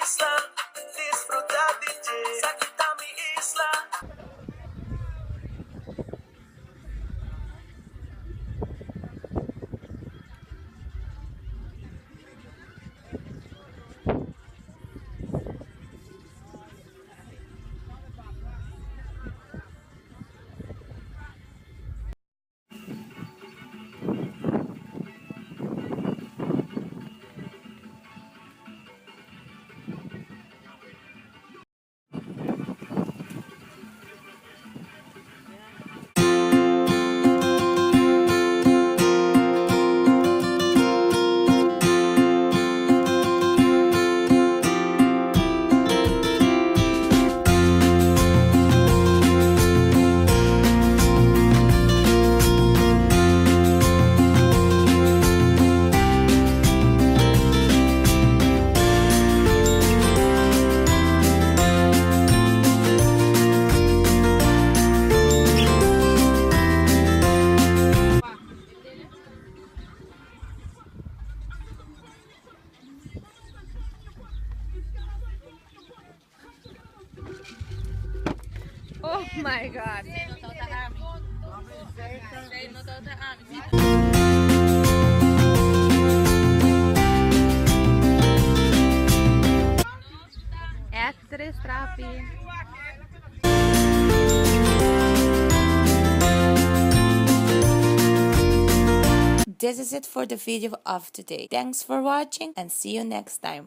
isla, disfruta DJ sa Kitami Isla. Oh my God. Extra strappy. This is it for the video of today. Thanks for watching and see you next time.